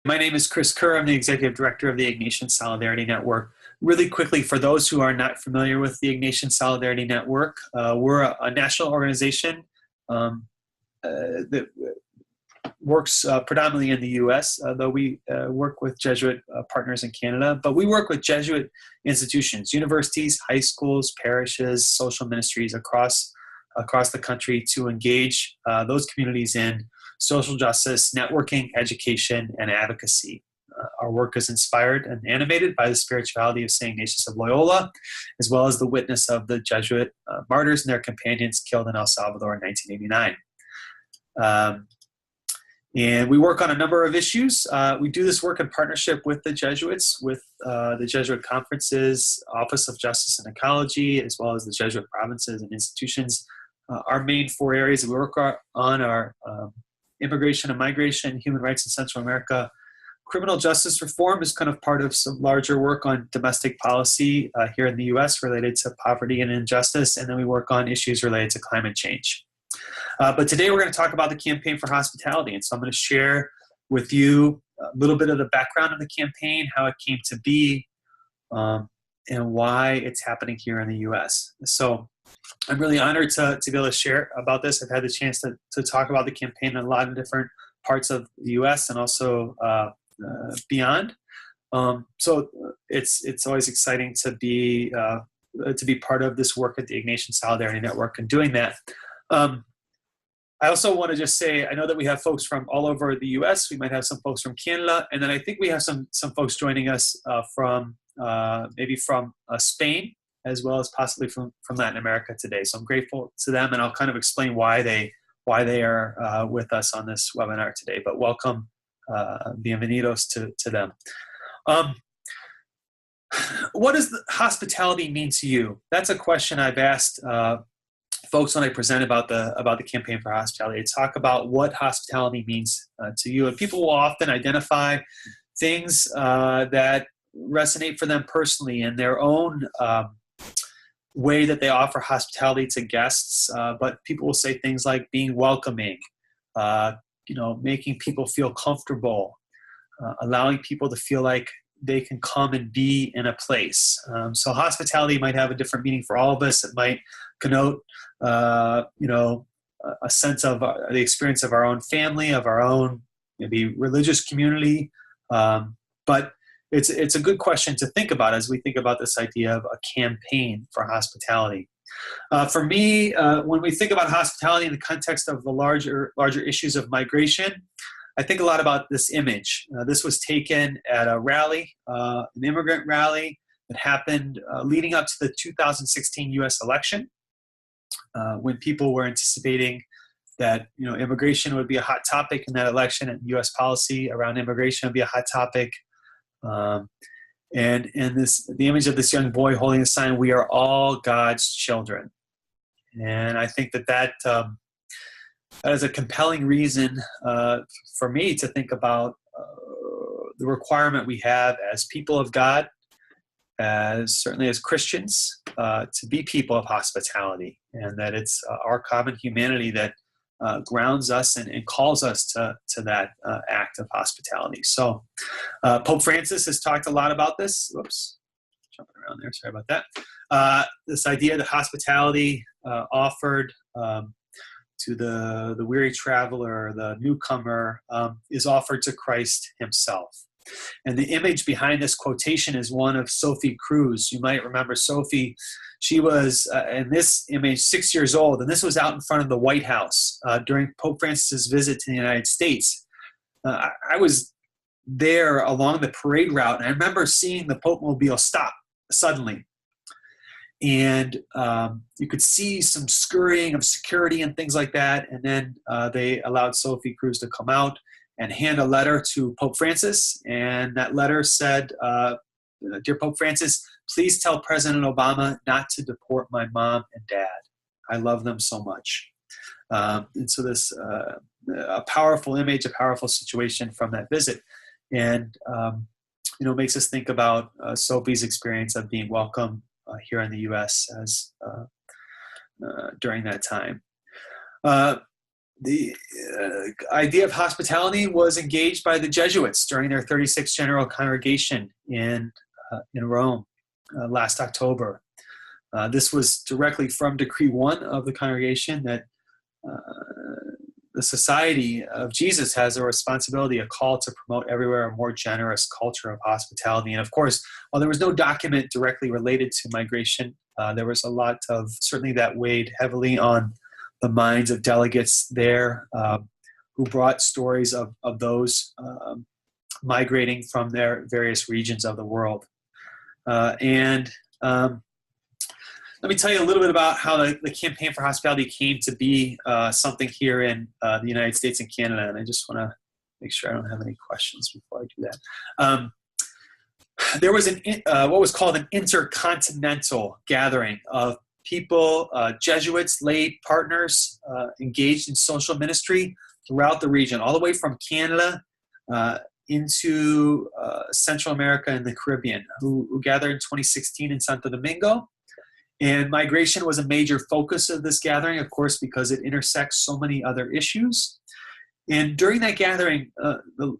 My name is Chris Kerr. I'm the Executive Director of the Ignatian Solidarity Network. Really quickly, for those who are not familiar with the Ignatian Solidarity Network, we're a national organization that works predominantly in the U.S., though we work with Jesuit partners in Canada. But we work with Jesuit institutions, universities, high schools, parishes, social ministries across the country to engage those communities in social justice, networking, education, and advocacy. Our work is inspired and animated by the spirituality of St. Ignatius of Loyola, as well as the witness of the Jesuit martyrs and their companions killed in El Salvador in 1989. And we work on a number of issues. We do this work in partnership with the Jesuits, with the Jesuit conferences, Office of Justice and Ecology, as well as the Jesuit provinces and institutions. Our main four areas that we work on are immigration and migration, human rights in Central America. Criminal justice reform is kind of part of some larger work on domestic policy here in the U.S. related to poverty and injustice, and then we work on issues related to climate change. But today we're going to talk about the Campaign for Hospitality, and so I'm going to share with you a little bit of the background of the campaign, how it came to be, and why it's happening here in the U.S. So I'm really honored to be able to share about this. I've had the chance to talk about the campaign in a lot of different parts of the U.S. and also beyond. So it's always exciting to be part of this work at the Ignatian Solidarity Network and doing that. I also want to just say, I know that we have folks from all over the U.S. We might have some folks from Canada, and then I think we have some folks joining us from maybe from Spain, as well as possibly from Latin America today. So I'm grateful to them, and I'll kind of explain why they are with us on this webinar today. But welcome, bienvenidos to them. What does hospitality mean to you? That's a question I've asked folks when I present about the Campaign for Hospitality. I talk about what hospitality means to you, and people will often identify things that resonate for them personally in their own way that they offer hospitality to guests, but people will say things like being welcoming, making people feel comfortable, allowing people to feel like they can come and be in a place. So hospitality might have a different meaning for all of us. It might connote, a sense of the experience of our own family, of our own maybe religious community, but it's a good question to think about as we think about this idea of a campaign for hospitality. For me, when we think about hospitality in the context of the larger issues of migration, I think a lot about this image. This was taken at a rally, an immigrant rally that happened leading up to the 2016 U.S. election, when people were anticipating that immigration would be a hot topic in that election, and U.S. policy around immigration would be a hot topic. And the image of this young boy holding a sign, "We are all God's children." And I think that is a compelling reason for me to think about the requirement we have as people of God, certainly as Christians, to be people of hospitality, and that it's our common humanity that grounds us and calls us to that act of hospitality. So Pope Francis has talked a lot about this. Whoops, jumping around there, sorry about that. This idea that hospitality offered to the weary traveler, the newcomer, is offered to Christ himself. And the image behind this quotation is one of Sophie Cruz. You might remember Sophie. She was, in this image, 6 years old, and this was out in front of the White House during Pope Francis's visit to the United States. I was there along the parade route, and I remember seeing the Pope Mobile stop suddenly. And you could see some scurrying of security and things like that, and then they allowed Sophie Cruz to come out and hand a letter to Pope Francis, and that letter said, "Dear Pope Francis, please tell President Obama not to deport my mom and dad. I love them so much." And so this, a powerful image, a powerful situation from that visit, and makes us think about Sophie's experience of being welcome here in the U.S. as during that time. the idea of hospitality was engaged by the Jesuits during their 36th General Congregation in Rome last October. This was directly from Decree 1 of the congregation that the Society of Jesus has a responsibility, a call to promote everywhere a more generous culture of hospitality. And of course, while there was no document directly related to migration, there was a lot of, certainly that weighed heavily on the minds of delegates there who brought stories of those migrating from their various regions of the world. Let me tell you a little bit about how the Campaign for Hospitality came to be something here in the United States and Canada. And I just want to make sure I don't have any questions before I do that. There was what was called an intercontinental gathering of people, Jesuits, lay partners engaged in social ministry throughout the region, all the way from Canada into Central America and the Caribbean, who gathered in 2016 in Santo Domingo. And migration was a major focus of this gathering, of course, because it intersects so many other issues. And during that gathering, the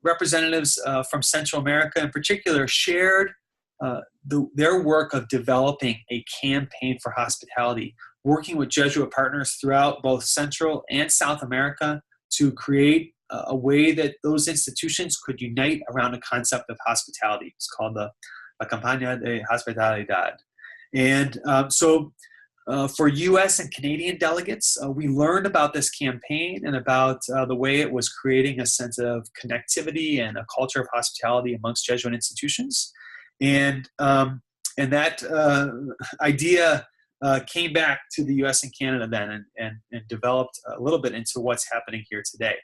representatives from Central America in particular shared their work of developing a campaign for hospitality, working with Jesuit partners throughout both Central and South America to create a way that those institutions could unite around the concept of hospitality. It's called the La Campaña de Hospitalidad. And so for U.S. and Canadian delegates, we learned about this campaign and about the way it was creating a sense of connectivity and a culture of hospitality amongst Jesuit institutions. And that idea came back to the U.S. and Canada then and developed a little bit into what's happening here today.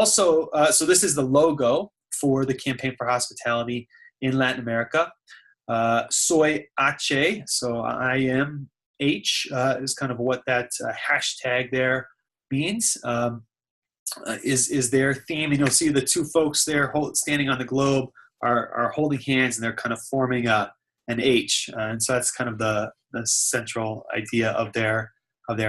So this is the logo for the Campaign for Hospitality in Latin America. Soy H, so I am H, is kind of what that hashtag there means, is their theme. And you'll see the two folks there standing on the globe are holding hands, and they're kind of forming an H. And so that's kind of the central idea of their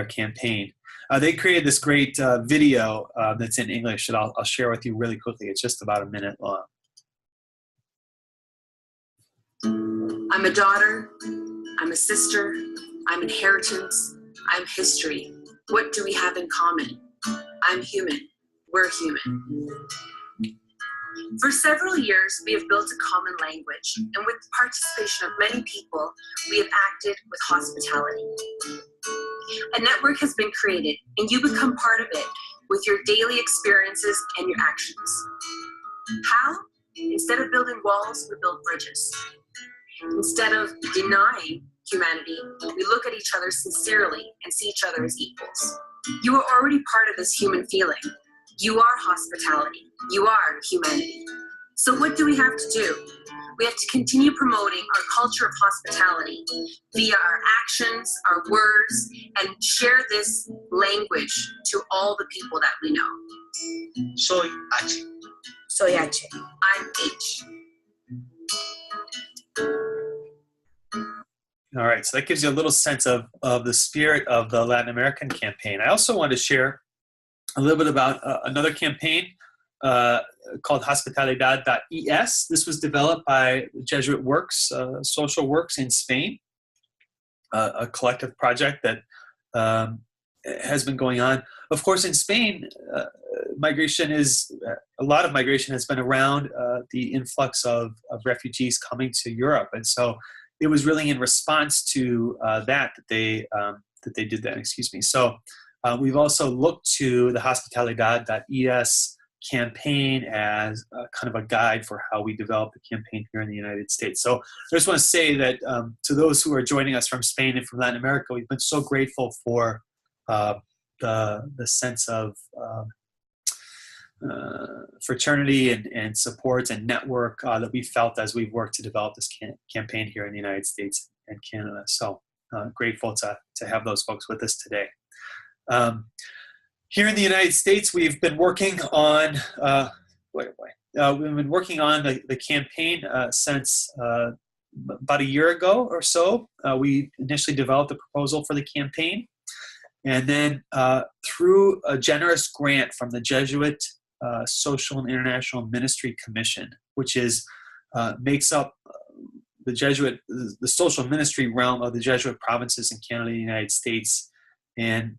campaign. They created this great video that's in English that I'll share with you really quickly. It's just about a minute long. I'm a daughter, I'm a sister, I'm inheritance, I'm history. What do we have in common? I'm human, we're human. For several years, we have built a common language, and with the participation of many people, we have acted with hospitality. A network has been created, and you become part of it with your daily experiences and your actions. How? Instead of building walls, we build bridges. Instead of denying humanity, we look at each other sincerely and see each other as equals. You are already part of this human feeling. You are hospitality. You are humanity. So what do we have to do? We have to continue promoting our culture of hospitality via our actions, our words, and share this language to all the people that we know. Soy H. Soy H. I'm H. All right, so that gives you a little sense of the spirit of the Latin American campaign. I also want to share a little bit about another campaign called Hospitalidad.es. This was developed by Jesuit Works, Social Works in Spain, a collective project that has been going on. Of course, in Spain, a lot of migration has been around the influx of refugees coming to Europe. And so it was really in response to that they did that, excuse me. So we've also looked to the Hospitalidad.es campaign as kind of a guide for how we develop the campaign here in the United States. So I just want to say that to those who are joining us from Spain and from Latin America, we've been so grateful for the sense of fraternity and support and network that we felt as we've worked to develop this campaign here in the United States and Canada. So grateful to have those folks with us today. Here in the United States, we've been working on the campaign since about a year ago or so. We initially developed a proposal for the campaign. And then through a generous grant from the Jesuit Social and International Ministry Commission, which is makes up the social ministry realm of the Jesuit provinces in Canada and the United States. And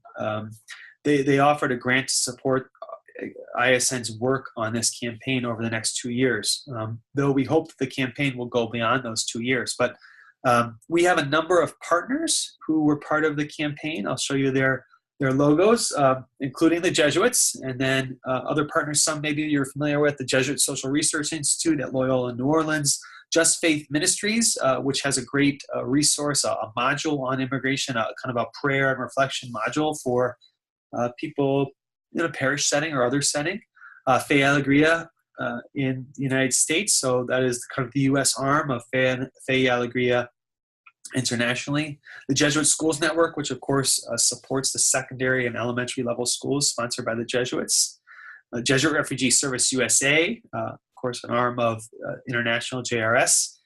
they offered a grant to support ISN's work on this campaign over the next 2 years, though we hope that the campaign will go beyond those 2 years. But we have a number of partners who were part of the campaign. I'll show you their logos, including the Jesuits, and then other partners, some maybe you're familiar with, the Jesuit Social Research Institute at Loyola New Orleans, Just Faith Ministries, which has a great resource, a module on immigration, a kind of a prayer and reflection module for people in a parish setting or other setting. Fe Alegria in the United States, so that is kind of the U.S. arm of Fe Alegria internationally. The Jesuit Schools Network, which of course supports the secondary and elementary level schools sponsored by the Jesuits. Jesuit Refugee Service USA, of course an arm of international JRS.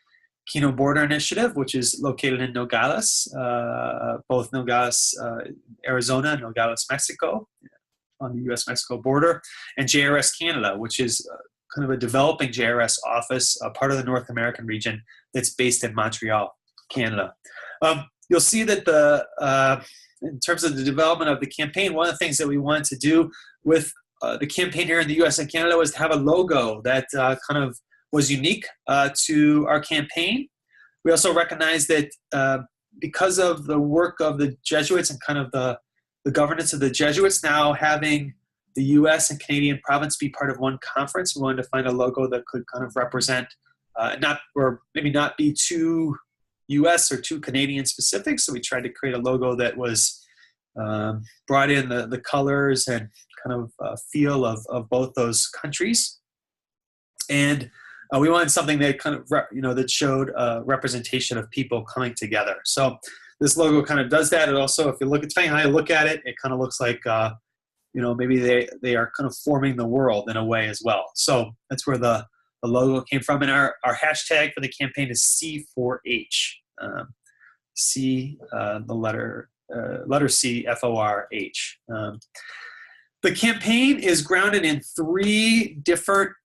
Kino Border Initiative, which is located in Nogales, both Nogales, Arizona and Nogales, Mexico, on the U.S.-Mexico border. And JRS Canada, which is kind of a developing JRS office, part of the North American region that's based in Montreal, Canada. You'll see that in terms of the development of the campaign, one of the things that we wanted to do with the campaign here in the U.S. and Canada was to have a logo that kind of was unique to our campaign. We also recognize that because of the work of the Jesuits and kind of the governance of the Jesuits now having the U.S. and Canadian province be part of one conference, we wanted to find a logo that could kind of represent, maybe not be too U.S. or too Canadian specific. So we tried to create a logo that was brought in the colors and kind of feel of both those countries. And we wanted something that kind of, that showed a representation of people coming together. So this logo kind of does that. It also, if you look, depending on how you look at it, it kind of looks like, maybe they are kind of forming the world in a way as well. So that's where the logo came from. And our hashtag for the campaign is C4H. The letter C, F-O-R-H. The campaign is grounded in three different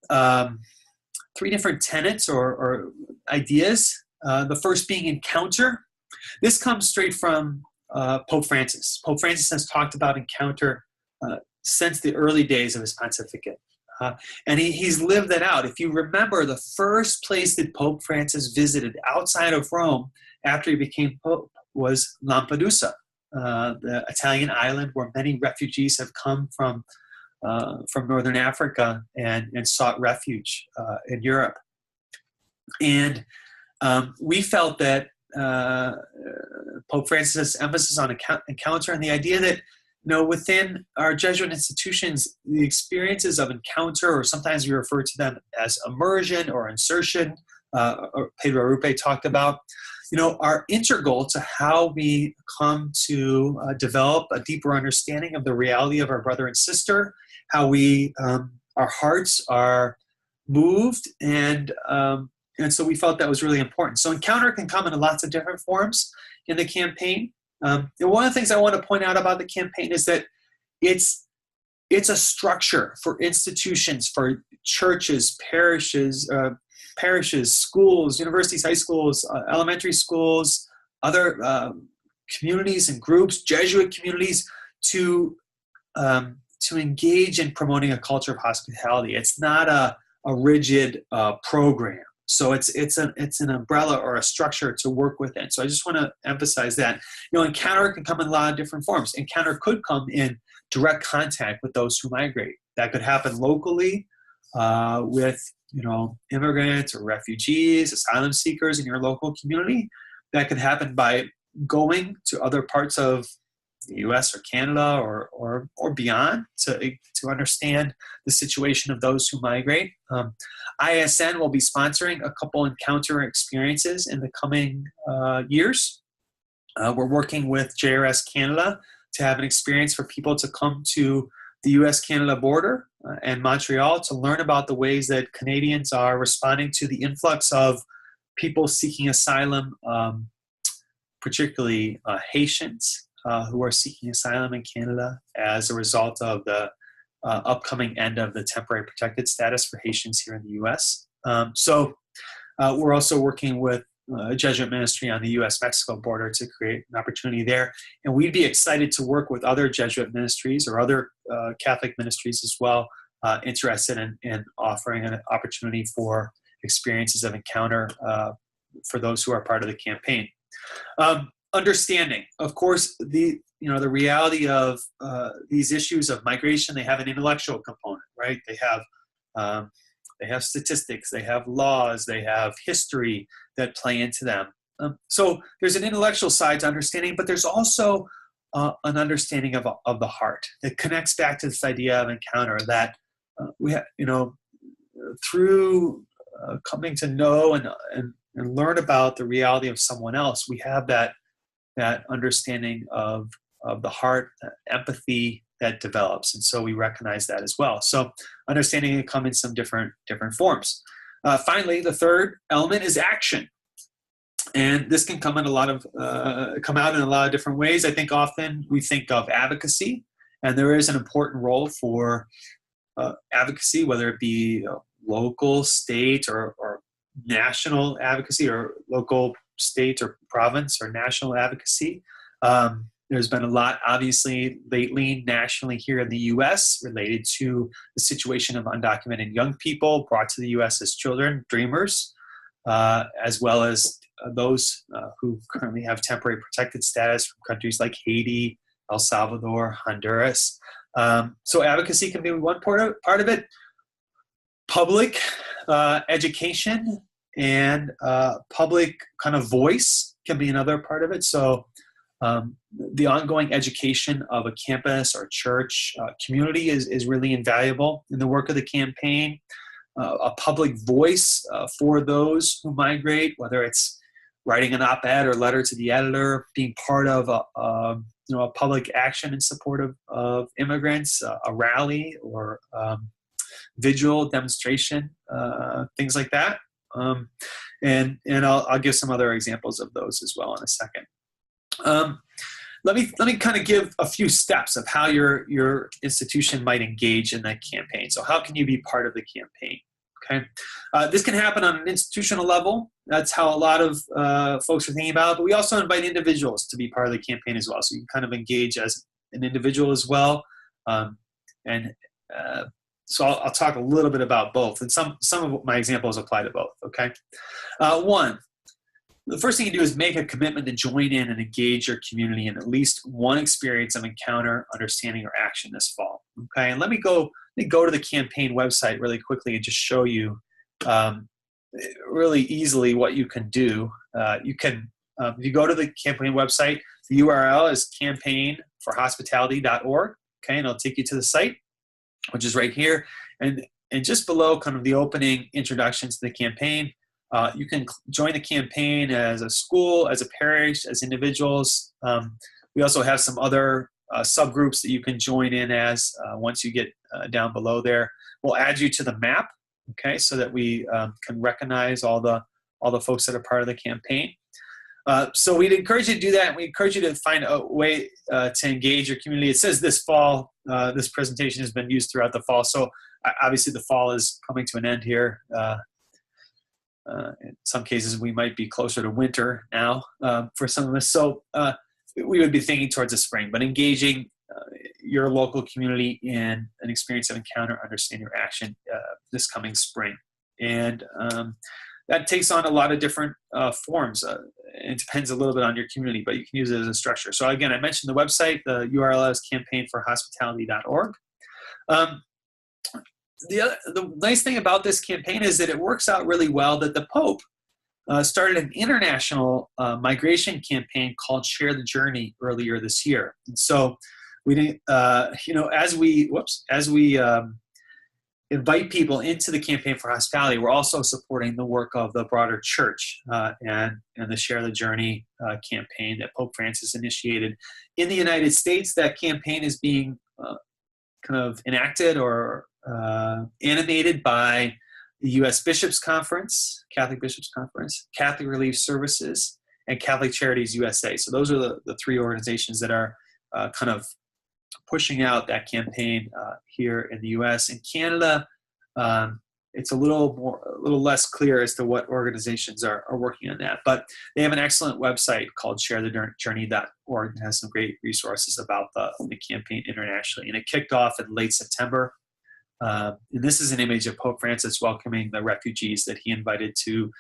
tenets or ideas. The first being encounter. This comes straight from Pope Francis. Pope Francis has talked about encounter since the early days of his pontificate. And he's lived that out. If you remember, the first place that Pope Francis visited outside of Rome after he became Pope was Lampedusa, the Italian island where many refugees have come from Northern Africa and sought refuge in Europe. And we felt that Pope Francis' emphasis on encounter and the idea that, within our Jesuit institutions, the experiences of encounter, or sometimes we refer to them as immersion or insertion, or Pedro Arrupe talked about, are integral to how we come to develop a deeper understanding of the reality of our brother and sister, how our hearts are moved, and so we felt that was really important. So encounter can come in lots of different forms in the campaign. And one of the things I want to point out about the campaign is that it's a structure for institutions, for churches, parishes, schools, universities, high schools, elementary schools, other communities and groups, Jesuit communities, to engage in promoting a culture of hospitality. It's not a rigid program. So it's an umbrella or a structure to work within. So I just want to emphasize that. Encounter can come in a lot of different forms. Encounter could come in direct contact with those who migrate. That could happen locally with immigrants or refugees, asylum seekers in your local community. That could happen by going to other parts of the U.S. or Canada or beyond to understand the situation of those who migrate. ISN will be sponsoring a couple encounter experiences in the coming years. We're working with JRS Canada to have an experience for people to come to the U.S.-Canada border and Montreal to learn about the ways that Canadians are responding to the influx of people seeking asylum, particularly Haitians, who are seeking asylum in Canada as a result of the upcoming end of the temporary protected status for Haitians here in the U.S. So we're also working with a Jesuit ministry on the U.S.-Mexico border to create an opportunity there. And we'd be excited to work with other Jesuit ministries or other Catholic ministries as well, interested in offering an opportunity for experiences of encounter for those who are part of the campaign. Understanding, of course, the reality of these issues of migration. They have an intellectual component, right? They have statistics, they have laws, they have history that play into them. So there's an intellectual side to understanding, but there's also an understanding of the heart that connects back to this idea of encounter that we have, through coming to know and learn about the reality of someone else, we have that understanding of the heart, empathy that develops. And so we recognize that as well. So understanding can come in some different forms. Finally, the third element is action. And this can come out in a lot of different ways. I think often we think of advocacy, and there is an important role for advocacy, whether it be local, state, or national advocacy, or local, state, or province, or national advocacy. There's been a lot, obviously, lately nationally here in the U.S. related to the situation of undocumented young people brought to the U.S. as children, dreamers, as well as those who currently have temporary protected status from countries like Haiti, El Salvador, Honduras. So advocacy can be one part of it. Public education and public kind of voice can be another part of it. So the ongoing education of a campus or church community is really invaluable in the work of the campaign. A public voice for those who migrate, whether it's writing an op-ed or letter to the editor, being part of a public action in support of immigrants, a rally or vigil, demonstration, things like that. And I'll give some other examples of those as well in a second. Let me kind of give a few steps of how your institution might engage in that campaign. So how can you be part of the campaign? Okay, this can happen on an institutional level. That's how a lot of folks are thinking about it. But we also invite individuals to be part of the campaign as well. So you can kind of engage as an individual as well. So I'll talk a little bit about both. And some of my examples apply to both. Okay, one. The first thing you do is make a commitment to join in and engage your community in at least one experience of encounter, understanding, or action this fall. Okay, and let me go to the campaign website really quickly and just show you really easily what you can do. You can, if you go to the campaign website, the URL is campaignforhospitality.org. Okay, and it'll take you to the site, which is right here, and just below kind of the opening introduction to the campaign. You can join the campaign as a school, as a parish, as individuals. We also have some other subgroups that you can join in as once you get down below there. We'll add you to the map, okay, so that we can recognize all the folks that are part of the campaign. So we'd encourage you to do that, and we encourage you to find a way to engage your community. It says this fall, this presentation has been used throughout the fall, so obviously the fall is coming to an end here. In some cases, we might be closer to winter now for some of us. So we would be thinking towards the spring, but engaging your local community in an experience of encounter, understand your action this coming spring. And that takes on a lot of different forms. It depends a little bit on your community, but you can use it as a structure. So again, I mentioned the website. The URL is campaignforhospitality.org. The nice thing about this campaign is that it works out really well that the Pope started an international migration campaign called Share the Journey earlier this year. And so we, as we invite people into the Campaign for Hospitality, we're also supporting the work of the broader church and the Share the Journey campaign that Pope Francis initiated. In the United States, that campaign is being kind of enacted or animated by the U.S. Bishops' Conference, Catholic Bishops' Conference, Catholic Relief Services, and Catholic Charities USA. So those are the three organizations that are kind of pushing out that campaign here in the U.S. In Canada, it's a little less clear as to what organizations are working on that. But they have an excellent website called sharethejourney.org that has some great resources about the campaign internationally. And it kicked off in late September. And this is an image of Pope Francis welcoming the refugees that he invited to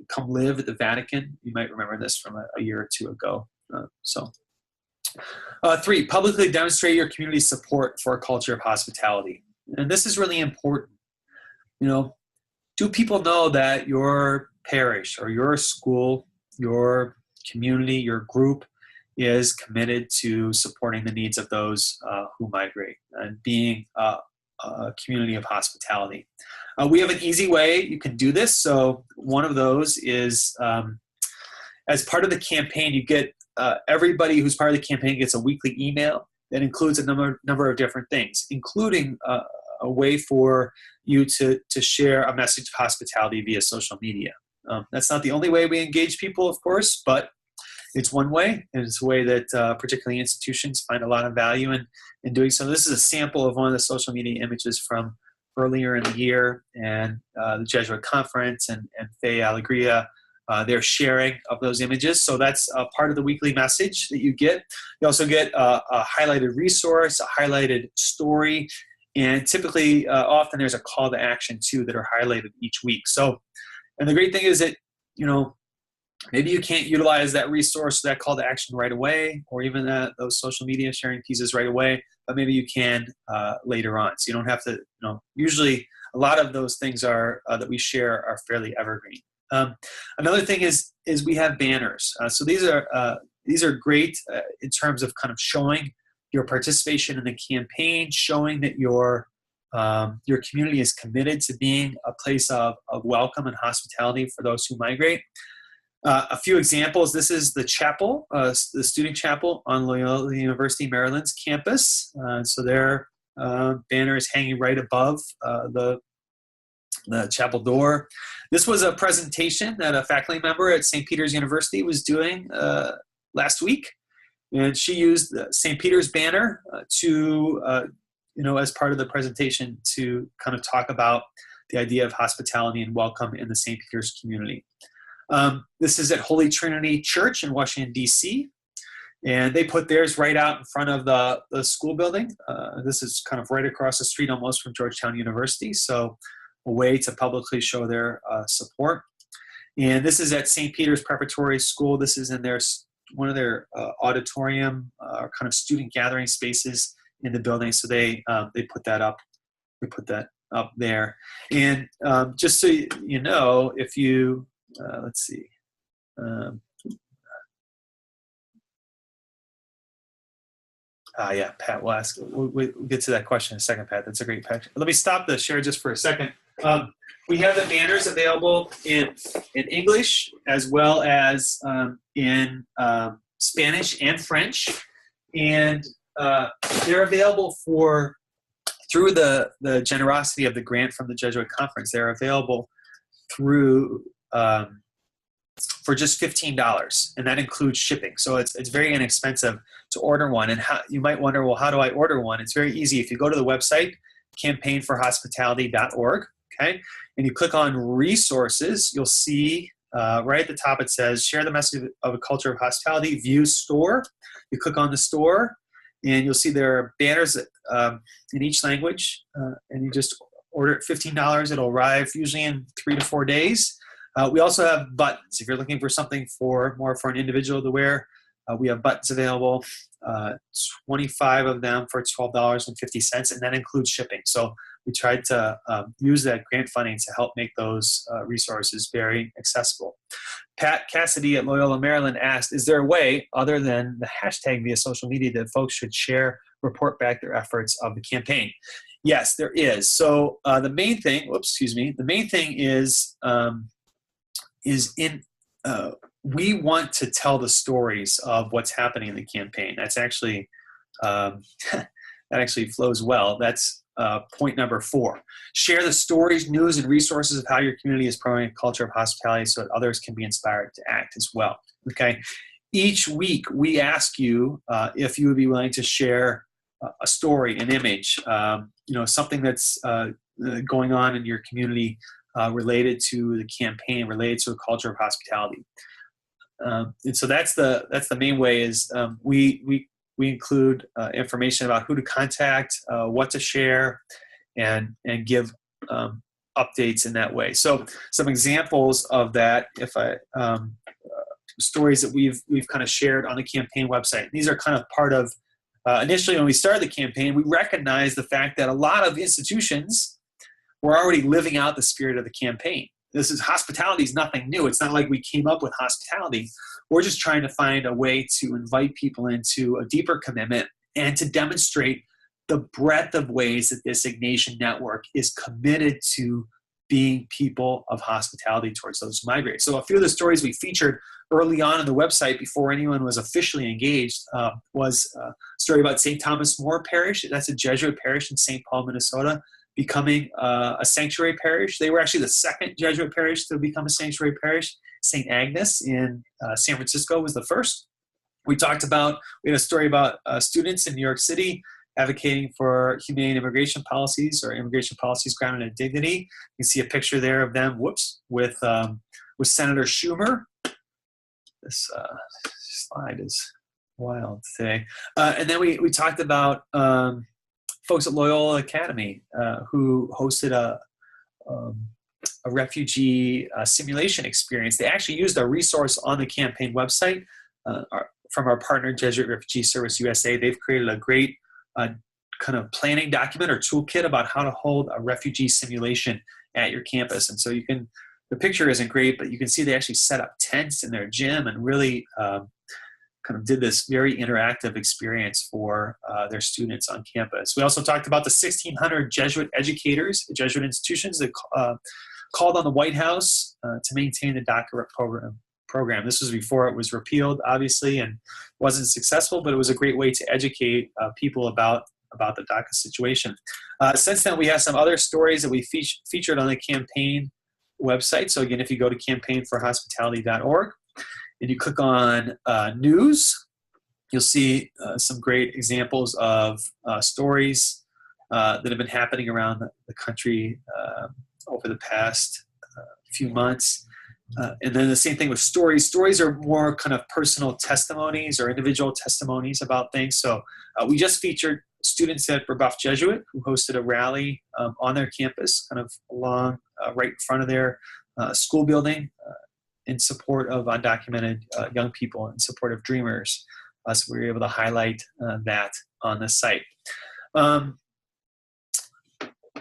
come live at the Vatican. You might remember this from a year or two ago. 3, publicly demonstrate your community's support for a culture of hospitality. And this is really important. Do people know that your parish or your school, your community, your group is committed to supporting the needs of those who migrate and being a community of hospitality? We have an easy way you can do this. So one of those is as part of the campaign, you get everybody who's part of the campaign gets a weekly email that includes a number of different things, including a way for you to share a message of hospitality via social media. That's not the only way we engage people, of course, but it's one way, and it's a way that particularly institutions find a lot of value in doing so. This is a sample of one of the social media images from earlier in the year, and the Jesuit conference and Fe Alegria, their sharing of those images. So that's part of the weekly message that you get. You also get a highlighted resource, a highlighted story, and typically, often there's a call to action too that are highlighted each week. So, and the great thing is that, maybe you can't utilize that resource, that call to action right away, or even those social media sharing pieces right away, but maybe you can later on. So you don't have to, usually a lot of those things are that we share are fairly evergreen. Another thing is we have banners. So these are great in terms of kind of showing your participation in the campaign, showing that your community is committed to being a place of welcome and hospitality for those who migrate. A few examples. This is the chapel, the student chapel on Loyola University Maryland's campus. So their banner is hanging right above the chapel door. This was a presentation that a faculty member at St. Peter's University was doing last week. And she used the St. Peter's banner to, as part of the presentation to kind of talk about the idea of hospitality and welcome in the St. Peter's community. This is at Holy Trinity Church in Washington, D.C., and they put theirs right out in front of the school building. This is kind of right across the street almost from Georgetown University, so a way to publicly show their support. And this is at St. Peter's Preparatory School. This is in one of their auditorium or kind of student gathering spaces in the building. So they put that up. We put that up there. And just so you know, if you let's see. Yeah, Pat will ask. We'll get to that question in a second, Pat. That's a great question. Let me stop the share just for a second. We have the banners available in English as well as in Spanish and French, and they're available through the generosity of the grant from the Jesuit conference. They're available through for just $15, and that includes shipping. So it's very inexpensive to order one. And you might wonder, well, how do I order one? It's very easy. If you go to the website, campaignforhospitality.org, okay, and you click on resources, you'll see right at the top it says, share the message of a culture of hospitality, view store. You click on the store, and you'll see there are banners in each language, and you just order it $15. It'll arrive usually in 3 to 4 days. We also have buttons. If you're looking for something more for an individual to wear, we have buttons available, 25 of them for $12.50, and that includes shipping. So we tried to use that grant funding to help make those resources very accessible. Pat Cassidy at Loyola Maryland asked, is there a way other than the hashtag via social media that folks should share, report back their efforts of the campaign? Yes, there is. So the main thing is we want to tell the stories of what's happening in the campaign. That's actually that actually flows well. That's point number 4. Share the stories, news, and resources of how your community is promoting a culture of hospitality so that others can be inspired to act as well. Okay. Each week, we ask you if you would be willing to share a story, an image, something that's going on in your community related to the campaign, related to a culture of hospitality. And so that's the main way is we include information about who to contact, what to share, and give updates in that way. So some examples of that, if I stories that we've kind of shared on the campaign website. These are kind of part of initially when we started the campaign, we recognized the fact that a lot of institutions were already living out the spirit of the campaign. Hospitality is nothing new. It's not like we came up with hospitality. We're just trying to find a way to invite people into a deeper commitment and to demonstrate the breadth of ways that this Ignatian network is committed to being people of hospitality towards those who migrate. So a few of the stories we featured early on the website before anyone was officially engaged was a story about St. Thomas More Parish. That's a Jesuit parish in St. Paul, Minnesota, becoming a sanctuary parish. They were actually the second Jesuit parish to become a sanctuary parish. St. Agnes in San Francisco was the first. We had a story about students in New York City advocating for humane immigration policies or immigration policies grounded in dignity. You can see a picture there of them, with Senator Schumer. This slide is wild today. And then we talked about folks at Loyola Academy who hosted a refugee simulation experience. They actually used a resource on the campaign website from our partner, Jesuit Refugee Service USA. They've created a great kind of planning document or toolkit about how to hold a refugee simulation at your campus. And so the picture isn't great, but you can see they actually set up tents in their gym and really kind of did this very interactive experience for their students on campus. We also talked about the 1,600 Jesuit educators, Jesuit institutions that called on the White House to maintain the DACA program. This was before it was repealed, obviously, and wasn't successful, but it was a great way to educate people about the DACA situation. Since then, we have some other stories that we featured on the campaign website. So again, if you go to campaignforhospitality.org and you click on news, you'll see some great examples of stories that have been happening around the country over the past few months. And then the same thing with stories. Stories are more kind of personal testimonies or individual testimonies about things. So we just featured students at Rebuff Jesuit who hosted a rally on their campus, kind of along right in front of their school building in support of undocumented young people, in support of dreamers. So we were able to highlight that on the site.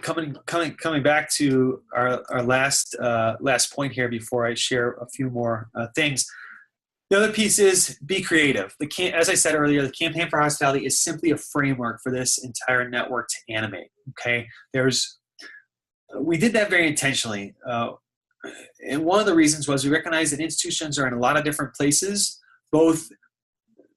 Coming back to our last point here before I share a few more things. The other piece is be creative. As I said earlier, the Campaign for Hospitality is simply a framework for this entire network to animate. Okay, we did that very intentionally, and one of the reasons was we recognize that institutions are in a lot of different places, both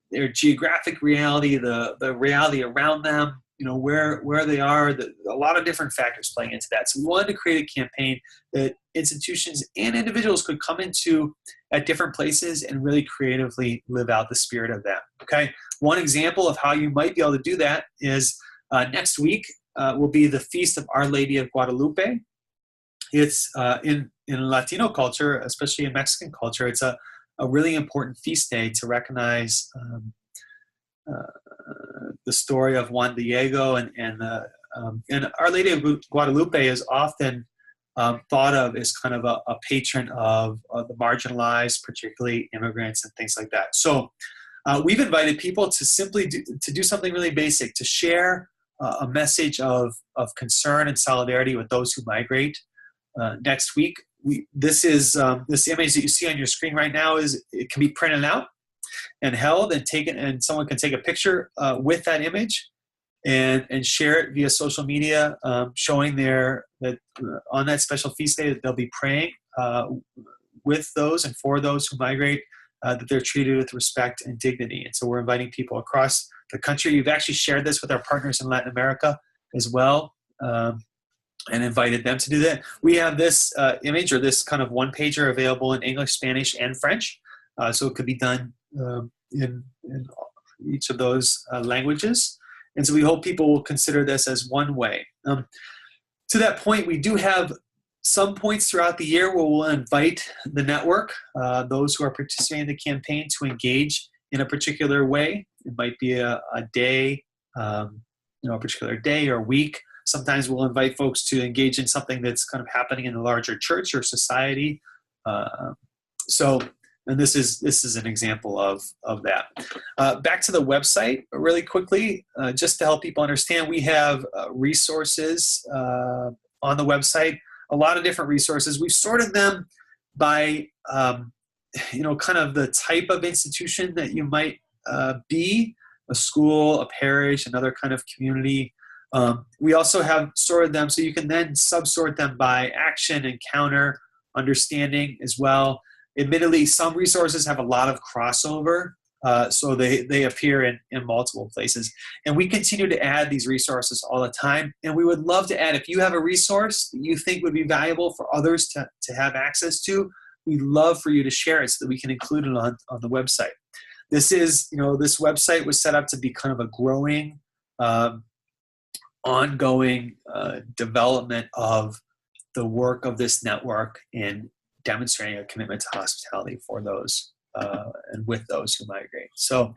their geographic reality, the reality around them, where they are, a lot of different factors playing into that. So we wanted to create a campaign that institutions and individuals could come into at different places and really creatively live out the spirit of that. Okay. One example of how you might be able to do that is next week will be the Feast of Our Lady of Guadalupe. It's in Latino culture, especially in Mexican culture, it's a really important feast day to recognize the story of Juan Diego, and Our Lady of Guadalupe is often thought of as kind of a patron of the marginalized, particularly immigrants and things like that. So we've invited people to simply do something really basic, to share a message of concern and solidarity with those who migrate. Next week, this image that you see on your screen right now it can be printed out and held and taken, and someone can take a picture with that image and share it via social media, showing that on that special feast day that they'll be praying with those and for those who migrate, that they're treated with respect and dignity. And so we're inviting people across the country. We've actually shared this with our partners in Latin America as well. and invited them to do that. We have this image or this kind of one-pager available in English, Spanish, and French. So it could be done in each of those languages. And so we hope people will consider this as one way. To that point, we do have some points throughout the year where we'll invite the network, those who are participating in the campaign, to engage in a particular way. It might be a day, a particular day or week. Sometimes we'll invite folks to engage in something that's kind of happening in the larger church or society. And this is an example of that. Back to the website really quickly, just to help people understand, we have resources on the website, a lot of different resources. We've sorted them by, kind of the type of institution that you might be, a school, a parish, another kind of community. We also have sorted them so you can then subsort them by action, encounter, understanding as well. Admittedly, some resources have a lot of crossover, so they appear in multiple places. And we continue to add these resources all the time. And we would love to add, if you have a resource that you think would be valuable for others to have access to, we'd love for you to share it so that we can include it on the website. This website was set up to be kind of a growing, ongoing development of the work of this network in demonstrating a commitment to hospitality for those and with those who migrate. So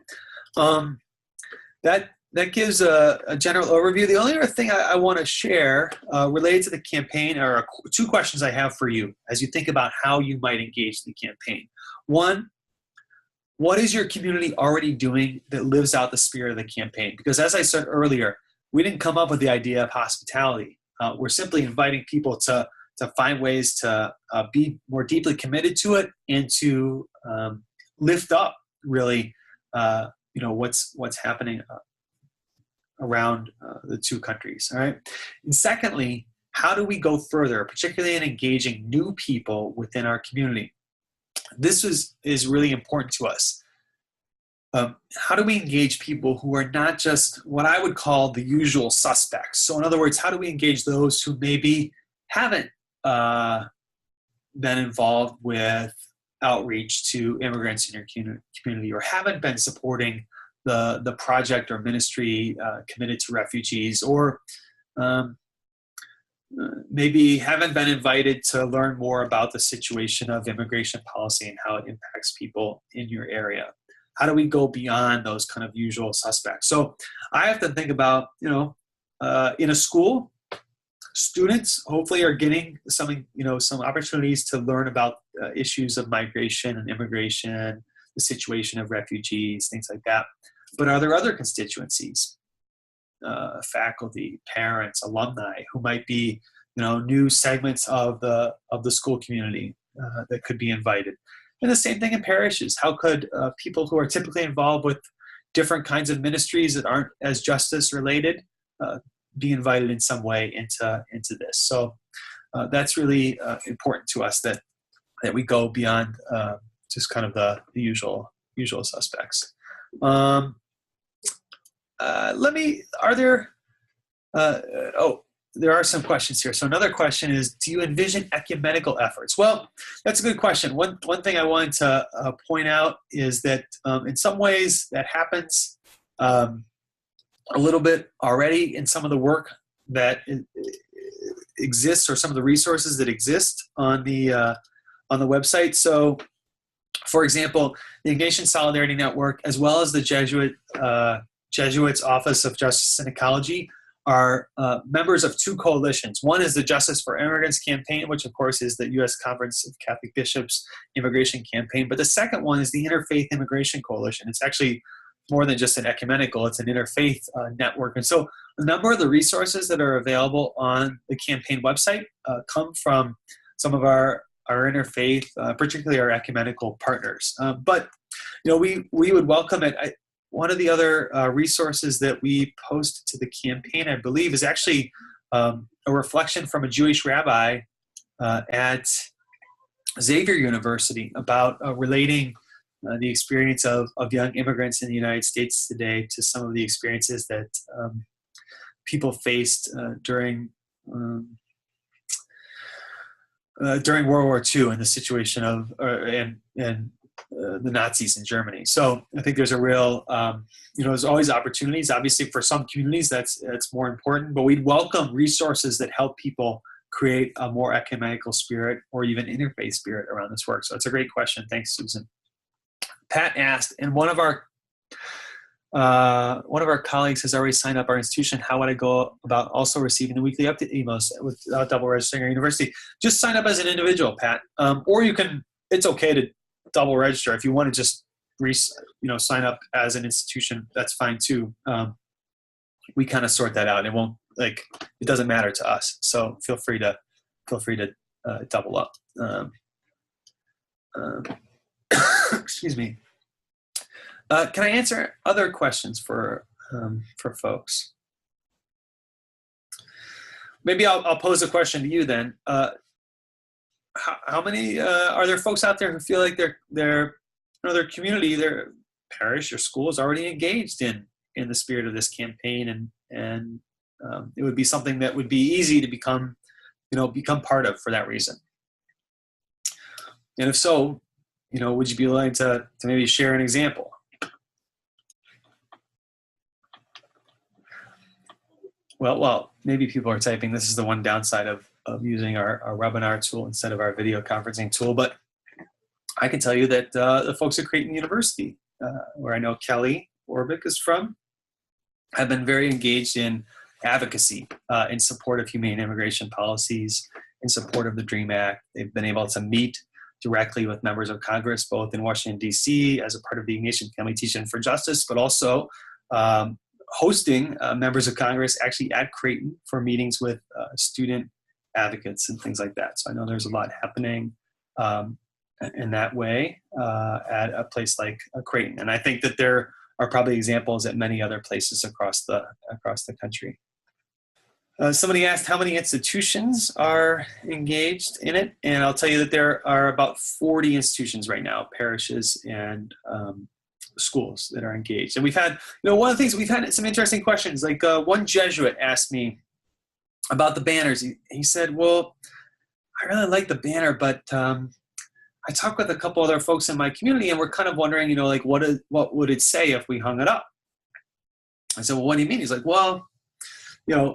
that gives a general overview. The only other thing I want to share related to the campaign are two questions I have for you as you think about how you might engage the campaign. One, what is your community already doing that lives out the spirit of the campaign? Because as I said earlier, we didn't come up with the idea of hospitality. We're simply inviting people to find ways to be more deeply committed to it and to lift up really, what's happening around the two countries. All right. And secondly, how do we go further, particularly in engaging new people within our community? This is really important to us. How do we engage people who are not just what I would call the usual suspects? So in other words, how do we engage those who maybe haven't been involved with outreach to immigrants in your community, or haven't been supporting the project or ministry committed to refugees, or maybe haven't been invited to learn more about the situation of immigration policy and how it impacts people in your area? How do we go beyond those kind of usual suspects? So I have to think about, in a school, students hopefully are getting some opportunities to learn about issues of migration and immigration, the situation of refugees, things like that. But are there other constituencies, faculty, parents, alumni, who might be, new segments of the school community that could be invited? And the same thing in parishes. How could people who are typically involved with different kinds of ministries that aren't as justice related be invited in some way into this? So that's really important to us that we go beyond just kind of the usual suspects. There are some questions here. So another question is, do you envision ecumenical efforts? Well, that's a good question. One thing I wanted to point out is that in some ways that happens a little bit already in some of the work that exists, or some of the resources that exist on the website. So, for example, the Ignatian Solidarity Network, as well as the Jesuits Office of Justice and Ecology, are members of two coalitions. One is the Justice for Immigrants campaign, which of course is the U.S. Conference of Catholic Bishops immigration campaign. But the second one is the Interfaith Immigration Coalition. It's actually more than just an ecumenical, it's an interfaith network. And so a number of the resources that are available on the campaign website come from some of our interfaith, particularly our ecumenical partners. But we would welcome it. One of the other resources that we post to the campaign, I believe, is actually a reflection from a Jewish rabbi at Xavier University about relating the experience of young immigrants in the United States today to some of the experiences that people faced during World War II and the situation of the Nazis in Germany. So I think there's a real, there's always opportunities. Obviously, for some communities, that's more important. But we'd welcome resources that help people create a more ecumenical spirit or even interfaith spirit around this work. So it's a great question. Thanks, Susan. Pat asked, and one of our colleagues has already signed up our institution. How would I go about also receiving the weekly update emails without double registering our university? Just sign up as an individual, Pat. Or you can, it's okay to double register. If you want to just sign up as an institution, that's fine too. We kind of sort that out. It won't, it doesn't matter to us. So feel free to double up. Excuse me. Can I answer other questions for folks? Maybe I'll pose a question to you then. How many are there folks out there who feel like their community, their parish or school is already engaged in the spirit of this campaign, and it would be something that would be easy to become part of for that reason? And if so, would you be willing to maybe share an example? Well, maybe people are typing. This is the one downside of using our webinar tool instead of our video conferencing tool. But I can tell you that the folks at Creighton University, where I know Kelly Orbick is from, have been very engaged in advocacy in support of humane immigration policies, in support of the DREAM Act. They've been able to meet directly with members of Congress, both in Washington, D.C., as a part of the Ignatian Family Teaching for Justice, but also hosting members of Congress actually at Creighton for meetings with student advocates and things like that. So I know there's a lot happening in that way at a place like Creighton. And I think that there are probably examples at many other places across the country. Somebody asked how many institutions are engaged in it, and I'll tell you that there are about 40 institutions right now, parishes and schools that are engaged. And we've had, one of the things, we've had some interesting questions. Like one Jesuit asked me about the banners. He said, well, I really like the banner, but I talked with a couple other folks in my community, and we're kind of wondering, what would it say if we hung it up? I said, well, what do you mean? He's like, well,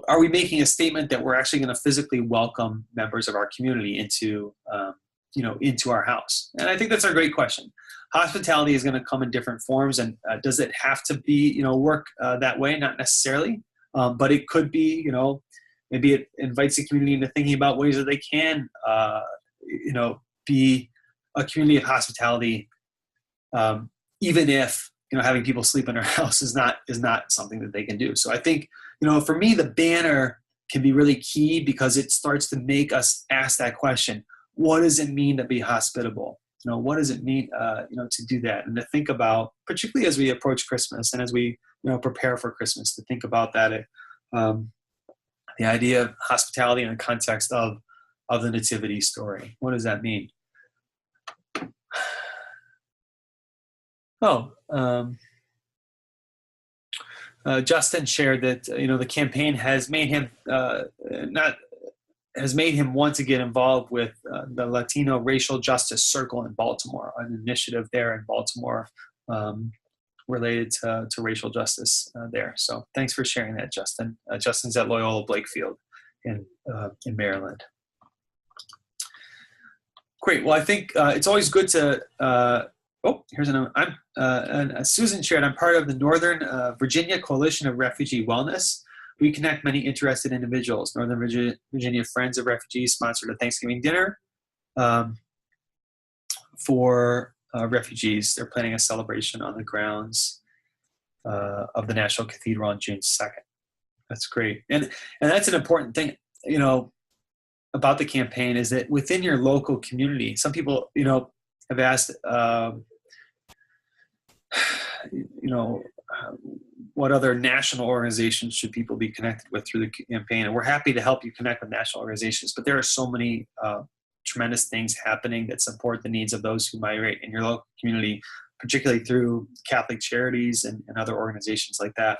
are we making a statement that we're actually going to physically welcome members of our community into our house? And I think that's a great question. Hospitality is going to come in different forms, and does it have to be, work that way? Not necessarily, but it could be, maybe it invites the community into thinking about ways that they can, be a community of hospitality, even if, having people sleep in our house is not something that they can do. So I think, for me, the banner can be really key because it starts to make us ask that question: what does it mean to be hospitable? What does it mean, to do that, and to think about, particularly as we approach Christmas and as we, prepare for Christmas, to think about that, the idea of hospitality in the context of the nativity story. What does that mean? Justin shared that the campaign has made him want to get involved with the Latino Racial Justice Circle in Baltimore, an initiative there in Baltimore related to racial justice there. So thanks for sharing that, Justin. Justin's at Loyola Blakefield in Maryland. Great. Well, I think it's always good to. Here's another. Susan shared, I'm part of the Northern Virginia Coalition of Refugee Wellness. We connect many interested individuals. Northern Virginia Friends of Refugees sponsored a Thanksgiving dinner for refugees. They're planning a celebration on the grounds of the National Cathedral on June 2nd. That's great. And that's an important thing, about the campaign, is that within your local community, some people, have asked, what other national organizations should people be connected with through the campaign? And we're happy to help you connect with national organizations, but there are so many tremendous things happening that support the needs of those who migrate in your local community, particularly through Catholic charities and other organizations like that.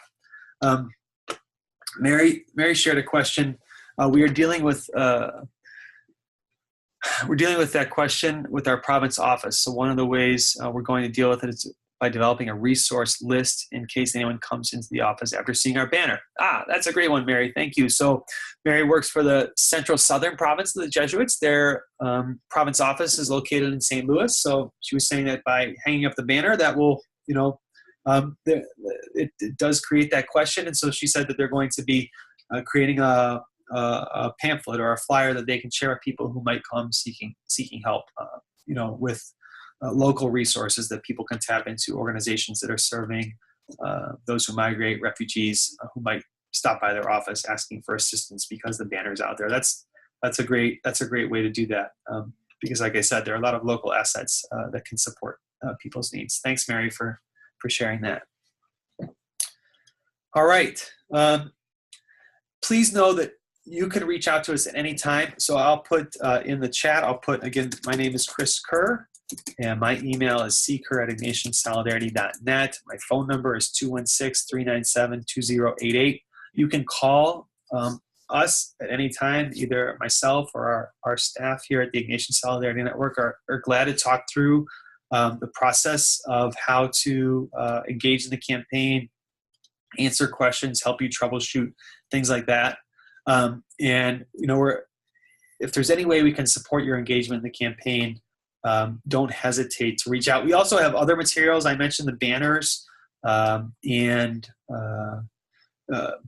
Mary shared a question. We're dealing with that question with our province office. So one of the ways we're going to deal with it is by developing a resource list in case anyone comes into the office after seeing our banner. That's a great one, Mary. Thank you. So Mary works for the Central Southern Province of the Jesuits. Their province office is located in St. Louis. So she was saying that by hanging up the banner, that will, it does create that question. And so she said that they're going to be creating a pamphlet or a flyer that they can share with people who might come seeking help, with local resources that people can tap into, organizations that are serving those who migrate, refugees who might stop by their office asking for assistance because the banner's out there. That's a great way to do that, because like I said, there are a lot of local assets that can support people's needs. Thanks, Mary, for sharing that. All right. Please know that you can reach out to us at any time. So I'll put in the chat, again, my name is Chris Kerr, and my email is ckerr@ignatiansolidarity.net. My phone number is 216-397-2088. You can call us at any time, either myself or our staff here at the Ignatian Solidarity Network are glad to talk through the process of how to engage in the campaign, answer questions, help you troubleshoot, things like that. If there's any way we can support your engagement in the campaign, don't hesitate to reach out. We also have other materials. I mentioned the banners and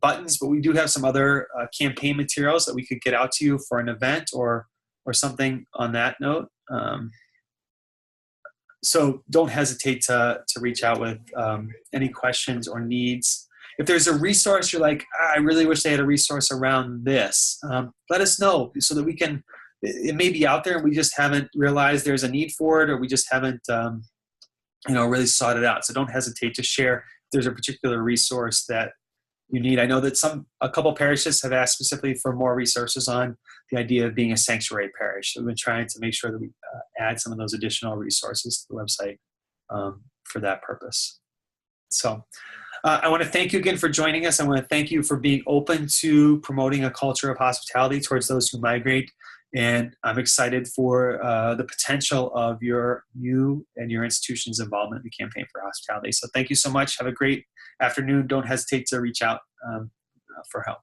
buttons, but we do have some other campaign materials that we could get out to you for an event or something on that note. So don't hesitate to reach out with any questions or needs. If there's a resource you're like, I really wish they had a resource around this, let us know so that we can, it may be out there and we just haven't realized there's a need for it, or we just haven't really sought it out. So don't hesitate to share if there's a particular resource that you need. I know that a couple parishes have asked specifically for more resources on the idea of being a sanctuary parish. So we've been trying to make sure that we add some of those additional resources to the website for that purpose. So I want to thank you again for joining us. I want to thank you for being open to promoting a culture of hospitality towards those who migrate. And I'm excited for the potential of you and your institution's involvement in the campaign for hospitality. So thank you so much. Have a great afternoon. Don't hesitate to reach out for help.